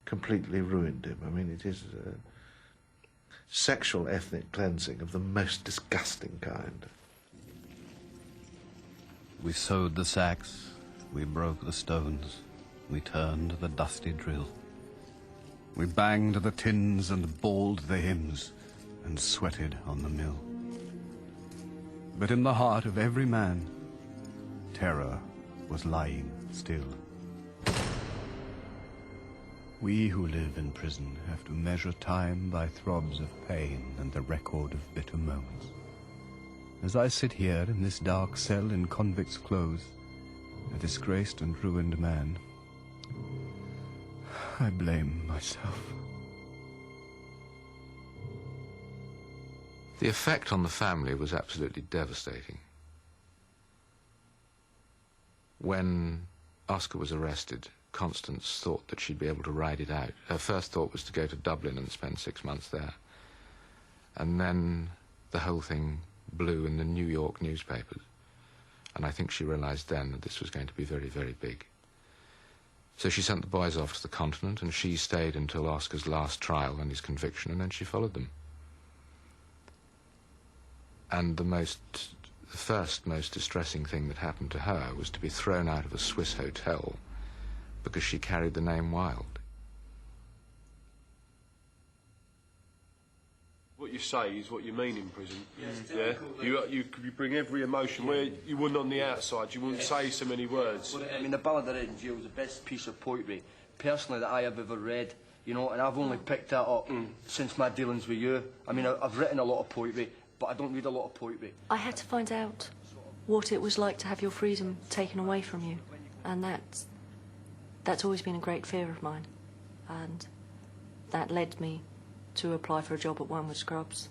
completely ruined him. I mean, it is sexual ethnic cleansing of the most disgusting kind. We sowed the sacks, we broke the stones, we turned the dusty drill. We banged the tins and bawled the hymns and sweated on the mill. But in the heart of every man, terror was lying still. We who live in prison have to measure time by throbs of pain and the record of bitter moans. As I sit here in this dark cell in convict's clothes, a disgraced and ruined man, I blame myself. The effect on the family was absolutely devastating. When Oscar was arrested, Constance thought that she'd be able to ride it out. Her first thought was to go to Dublin and spend 6 months there. And then the whole thing blew in the New York newspapers. And I think she realized then that this was going to be very, very big. So she sent the boys off to the continent, and she stayed until Oscar's last trial and his conviction, and then she followed them. And the first most distressing thing that happened to her was to be thrown out of a Swiss hotel because she carried the name Wilde. What you say is what you mean in prison. Yes, yeah? You bring every emotion where you wouldn't on the outside. You wouldn't say so many words. Well, I mean, the Ballad of Red Jail was the best piece of poetry, personally, that I have ever read. You know, and I've only picked that up since my dealings with you. I mean, I've written a lot of poetry, but I don't read a lot of poetry. I had to find out what it was like to have your freedom taken away from you, and that's always been a great fear of mine, and that led me to apply for a job at Wormwood Scrubs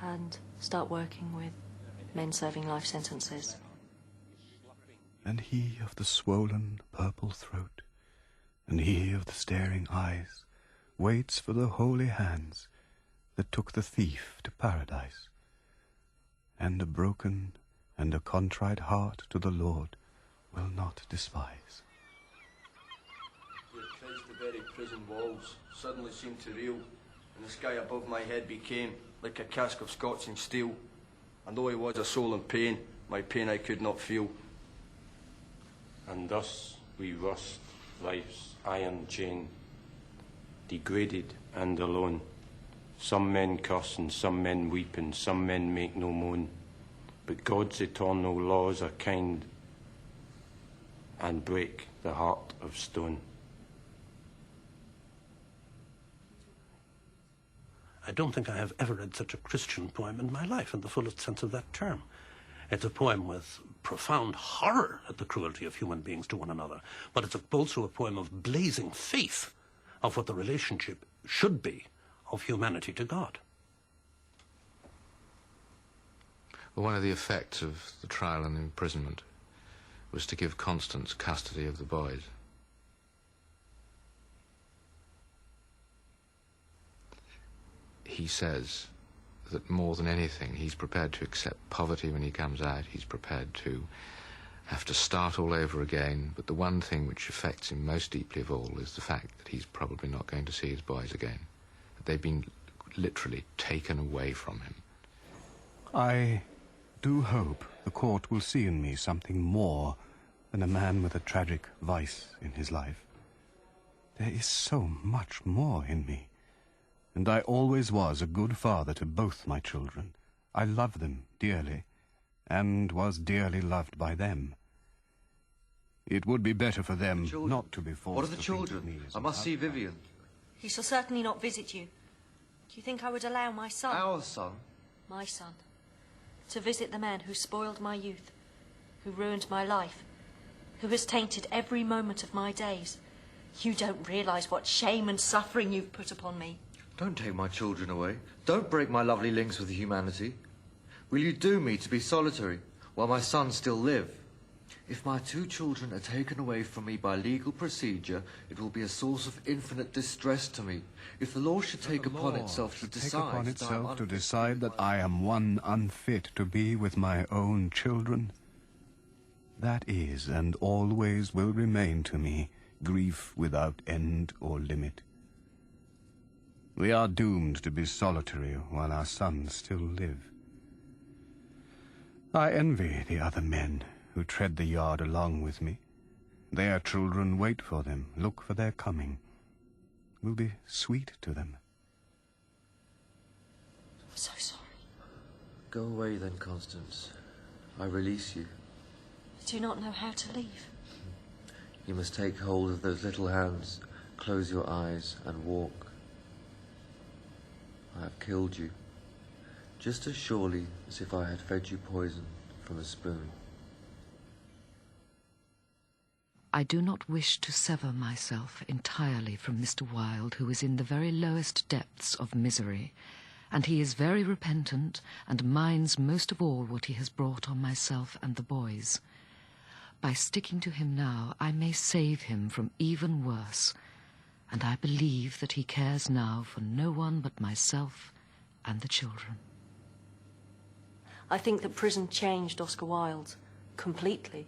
and start working with men serving life sentences. And he of the swollen purple throat, and he of the staring eyes, waits for the holy hands that took the thief to paradise. And a broken and a contrite heart to the Lord will not despise. The Christ, the very prison walls suddenly seemed to reel, and the sky above my head became like a cask of Scotch and steel. And though I was a soul in pain, my pain I could not feel. And thus we rust life's iron chain, degraded and alone. Some men curse and some men weep and some men make no moan. But God's eternal laws are kind and break the heart of stone. I don't think I have ever read such a Christian poem in my life, in the fullest sense of that term. It's a poem with profound horror at the cruelty of human beings to one another, but it's also a poem of blazing faith of what the relationship should be of humanity to God. Well, one of the effects of the trial and imprisonment was to give Constance custody of the boys. He says that more than anything, he's prepared to accept poverty when he comes out. He's prepared to have to start all over again. But the one thing which affects him most deeply of all is the fact that he's probably not going to see his boys again. That they've been literally taken away from him. I do hope the court will see in me something more than a man with a tragic vice in his life. There is so much more in me. And I always was a good father to both my children. I loved them dearly, and was dearly loved by them. It would be better for them not to be forced. What are the children? I must see Vivian. He shall certainly not visit you. Do you think I would allow my son? Our son? My son. To visit the man who spoiled my youth, who ruined my life, who has tainted every moment of my days. You don't realise what shame and suffering you've put upon me. Don't take my children away. Don't break my lovely links with humanity. Will you doom me to be solitary while my sons still live? If my 2 children are taken away from me by legal procedure, it will be a source of infinite distress to me. If the law should take upon itself to decide that I am one unfit to be with my own children, that is and always will remain to me grief without end or limit. We are doomed to be solitary while our sons still live. I envy the other men who tread the yard along with me. Their children wait for them, look for their coming, will be sweet to them. I'm so sorry. Go away then, Constance. I release you. I do not know how to leave. You must take hold of those little hands, close your eyes and walk. I have killed you, just as surely as if I had fed you poison from a spoon. I do not wish to sever myself entirely from Mr. Wilde, who is in the very lowest depths of misery, and he is very repentant and minds most of all what he has brought on myself and the boys. By sticking to him now, I may save him from even worse, and I believe that he cares now for no one but myself and the children. I think that prison changed Oscar Wilde completely.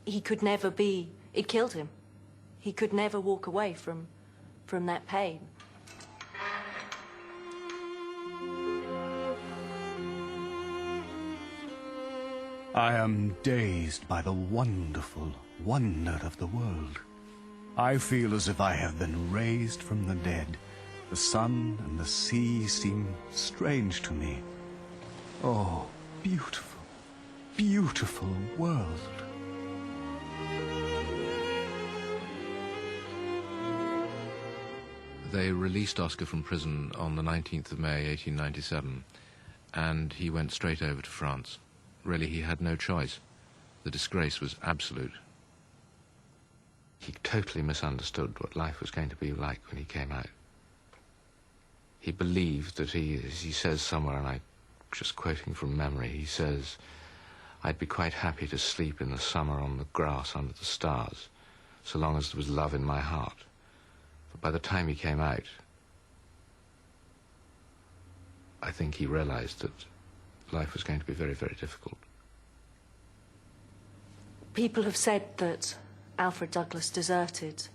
He could never be... It killed him. He could never walk away from that pain. I am dazed by the wonderful wonder of the world. I feel as if I have been raised from the dead. The sun and the sea seem strange to me. Oh, beautiful, beautiful world. They released Oscar from prison on the 19th of May, 1897, and he went straight over to France. Really, he had no choice. The disgrace was absolute. He totally misunderstood what life was going to be like when he came out. He believed that as he says somewhere, and I'm just quoting from memory, he says, "I'd be quite happy to sleep in the summer on the grass under the stars, so long as there was love in my heart." But by the time he came out, I think he realized that life was going to be very, very difficult. People have said that Alfred Douglas deserted